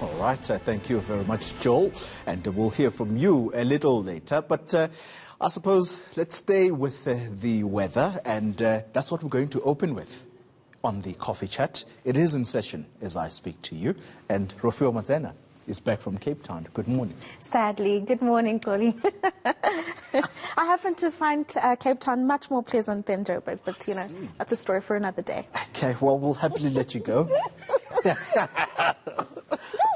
All right, thank you very much, Joel, and we'll hear from you a little later. But I suppose let's stay with the weather, and that's what we're going to open with on the coffee chat. It is in session as I speak to you, and Rofhiwa Madzena is back from Cape Town. Good morning. Sadly, good morning, Xoli. I happen to find Cape Town much more pleasant than Joburg, but you know, that's a story for another day. Okay, well, we'll happily let you go.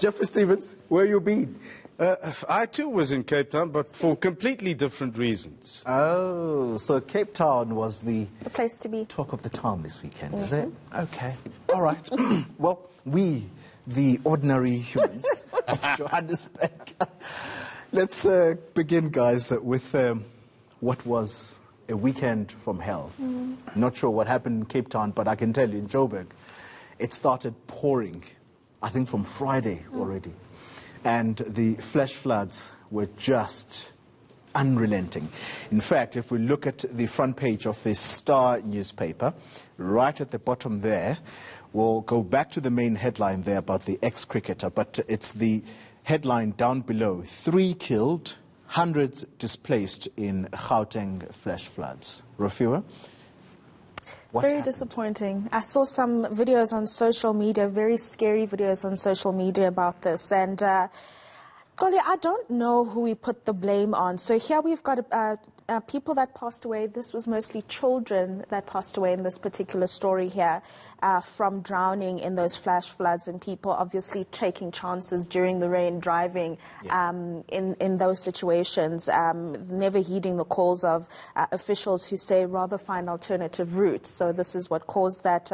Jeffrey Stevens, where you been? I too was in Cape Town, but for completely different reasons. Oh, so Cape Town was the place to be. Talk of the town this weekend, is it? Okay, all right. Well, we, the ordinary humans of Johannesburg, let's begin, guys, with what was a weekend from hell. Not sure what happened in Cape Town, but I can tell you in Joburg, it started pouring, I think from Friday already. And the flash floods were just unrelenting. In fact, if we look at the front page of the Star newspaper, right at the bottom there, we'll go back to the main headline there about the ex-cricketer, but it's the headline down below: 3 killed, hundreds displaced in Gauteng flash floods. Rofhiwa? Very disappointing. I saw some videos on social media, very scary videos on social media about this. And, Xoli, I don't know who we put the blame on. So here we've got people that passed away. This was mostly children that passed away in this particular story here from drowning in those flash floods, and people obviously taking chances during the rain, driving in those situations, never heeding the calls of officials who say rather find alternative routes. So this is what caused that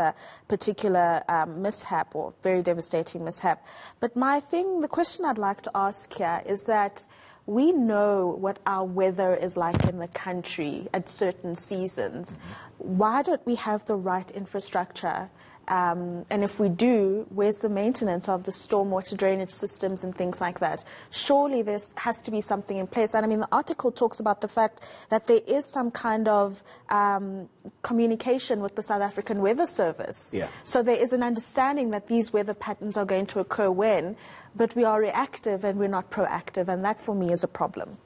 particular mishap, or very devastating mishap. But the question I'd like to ask here is that we know what our weather is like in the country at certain seasons. Why don't we have the right infrastructure? And if we do, where's the maintenance of the stormwater drainage systems and things like that? Surely there has to be something in place. And I mean, the article talks about the fact that there is some kind of communication with the South African Weather Service. Yeah. So there is an understanding that these weather patterns are going to occur when, but we are reactive and we're not proactive, and that for me is a problem.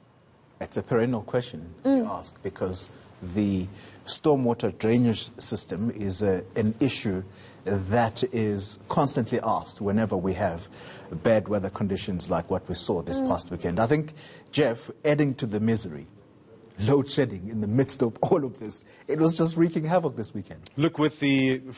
It's a perennial question you ask, because the stormwater drainage system is an issue that is constantly asked whenever we have bad weather conditions like what we saw this past weekend. I think, Jeff, adding to the misery, load shedding in the midst of all of this, it was just wreaking havoc this weekend. Look,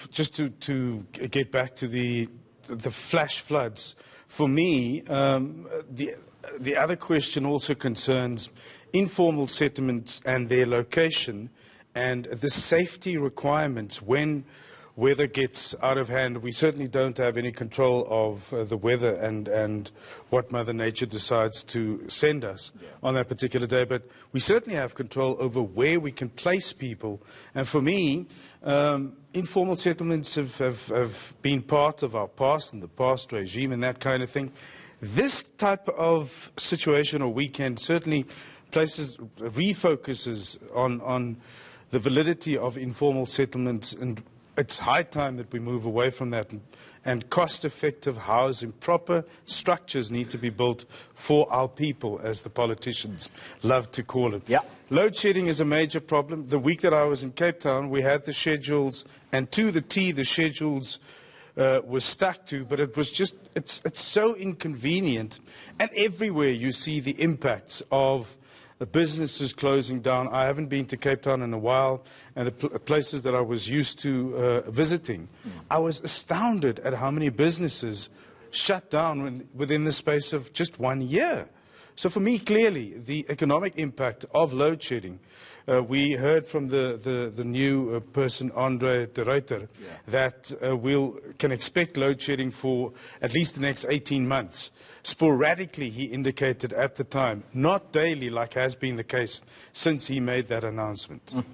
just to get back to the flash floods, for me, the other question also concerns informal settlements and their location and the safety requirements when weather gets out of hand. We certainly don't have any control of the weather and what Mother Nature decides to send us on that particular day, but we certainly have control over where we can place people. And for me, informal settlements have been part of our past and the past regime and that kind of thing. This type of situation or weekend certainly refocuses on the validity of informal settlements, and it's high time that we move away from that, and cost-effective housing, proper structures need to be built for our people, as the politicians love to call it. Yeah. Load shedding is a major problem. The week that I was in Cape Town, we had the schedules, and to the T, the schedules were stuck to, but it was just, it's so inconvenient, and everywhere you see the impacts of the businesses closing down. I haven't been to Cape Town in a while, and the places that I was used to visiting, I was astounded at how many businesses shut down within the space of just 1 year. So for me, clearly, the economic impact of load shedding, we heard from the new person, Andre de Ruyter, that we can expect load shedding for at least the next 18 months. Sporadically, he indicated at the time, not daily like has been the case since he made that announcement.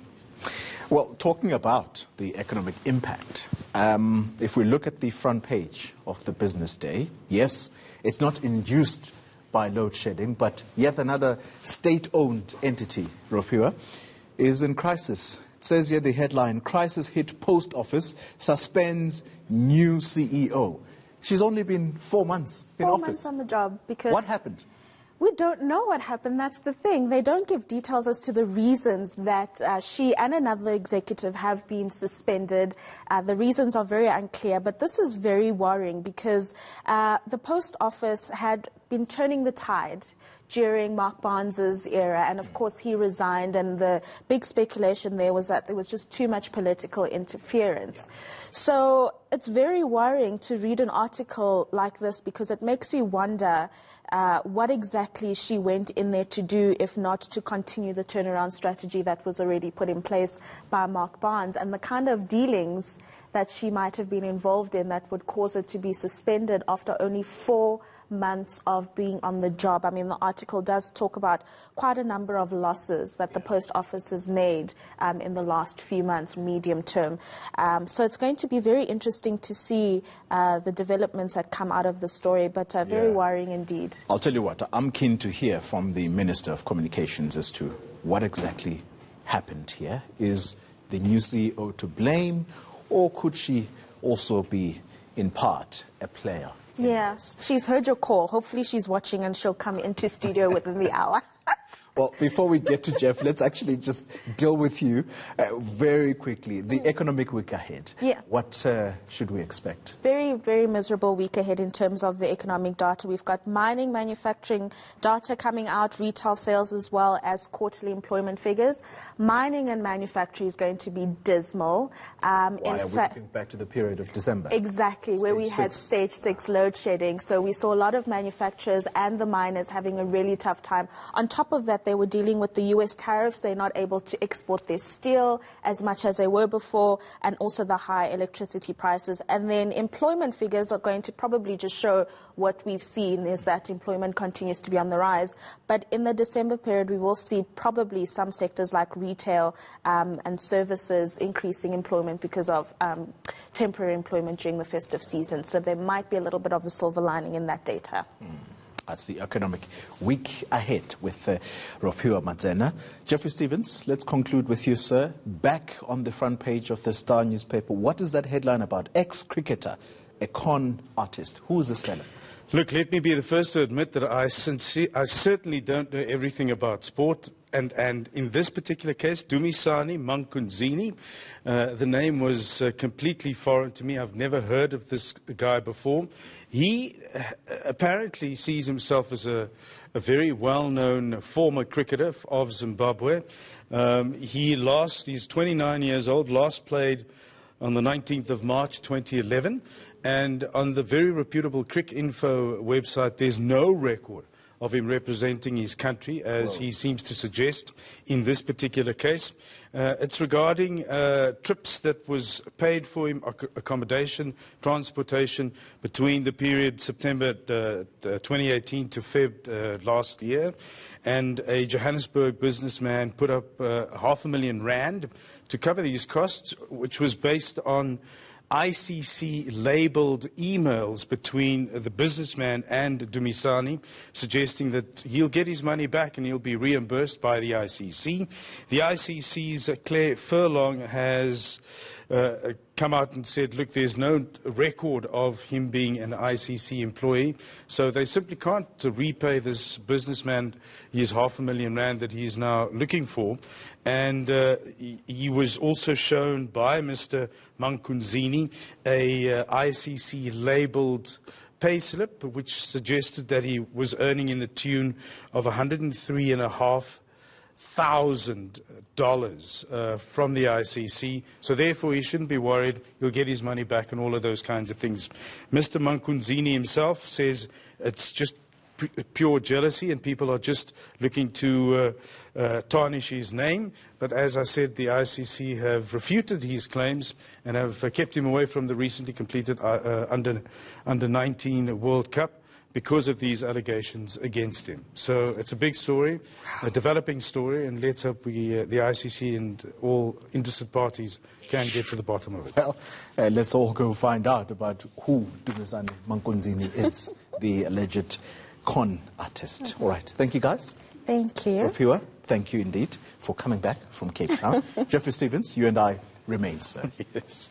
Well, talking about the economic impact, if we look at the front page of the Business Day, yes, it's not induced by load shedding, but yet another state-owned entity, Rofhiwa, is in crisis. It says here the headline, crisis hit post office, suspends new CEO. She's only been 4 months in office. 4 months on the job. Because what happened? We don't know what happened. That's the thing. They don't give details as to the reasons that she and another executive have been suspended. The reasons are very unclear, but this is very worrying because the post office had been turning the tide during Mark Barnes's era, and of course he resigned, and the big speculation there was that there was just too much political interference. So it's very worrying to read an article like this because it makes you wonder what exactly she went in there to do, if not to continue the turnaround strategy that was already put in place by Mark Barnes, and the kind of dealings that she might have been involved in that would cause her to be suspended after only 4 months of being on the job. I mean, the article does talk about quite a number of losses that the post office has made in the last few months, medium term. So it's going to be very interesting to see the developments that come out of the story, but very worrying indeed. I'll tell you what, I'm keen to hear from the Minister of Communications as to what exactly happened here. Is the new CEO to blame, or could she also be, in part, a player? Yes, she's heard your call. Hopefully she's watching and she'll come into studio within the hour. Well, before we get to Jeff, let's actually just deal with you very quickly. The economic week ahead. Yeah. What should we expect? Very, very miserable week ahead in terms of the economic data. We've got mining, manufacturing data coming out, retail sales as well as quarterly employment figures. Mining and manufacturing is going to be dismal. Why are we looking back to the period of December? Exactly, where we had stage 6 load shedding. So we saw a lot of manufacturers and the miners having a really tough time. On top of that, they were dealing with the US tariffs. They're not able to export their steel as much as they were before, and also the high electricity prices. And then employment figures are going to probably just show what we've seen is that employment continues to be on the rise. But in the December period, we will see probably some sectors like retail and services increasing employment because of temporary employment during the festive season. So there might be a little bit of a silver lining in that data. That's the economic week ahead with Rofhiwa Madzena. Jeffrey Stevens, let's conclude with you, sir. Back on the front page of the Star newspaper, what is that headline about? Ex-cricketer, a con artist. Who is this fellow? Look, let me be the first to admit that I certainly don't know everything about sport. And in this particular case, Dumisani Mankunzini, the name was completely foreign to me. I've never heard of this guy before. He apparently sees himself as a very well-known former cricketer of Zimbabwe. He's 29 years old, last played on the 19th of March 2011. And on the very reputable Cricinfo website, there's no record of him representing his country, as he seems to suggest in this particular case. It's regarding trips that was paid for him, accommodation, transportation, between the period September 2018 to Feb last year. And a Johannesburg businessman put up R500,000 to cover these costs, which was based on ICC-labelled emails between the businessman and Dumisani, suggesting that he'll get his money back and he'll be reimbursed by the ICC. The ICC's Claire Furlong has come out and said, look, there's no record of him being an ICC employee, so they simply can't repay this businessman his R500,000 that he's now looking for. And he was also shown by Mr. Mankunzini a ICC-labelled payslip, which suggested that he was earning in the tune of $103,500 from the ICC. So therefore, he shouldn't be worried. He'll get his money back and all of those kinds of things. Mr. Mankunzini himself says it's just pure jealousy and people are just looking to tarnish his name. But as I said, the ICC have refuted his claims and have kept him away from the recently completed Under-19 World Cup because of these allegations against him. So it's a big story, a developing story, and let's hope the ICC and all interested parties can get to the bottom of it. Well, let's all go find out about who Dumisani Mankunzini is, the alleged con artist. All right. Thank you, guys. Thank you. Rofhiwa, thank you indeed for coming back from Cape Town. Jeffrey Stevens, you and I remain, sir. Yes.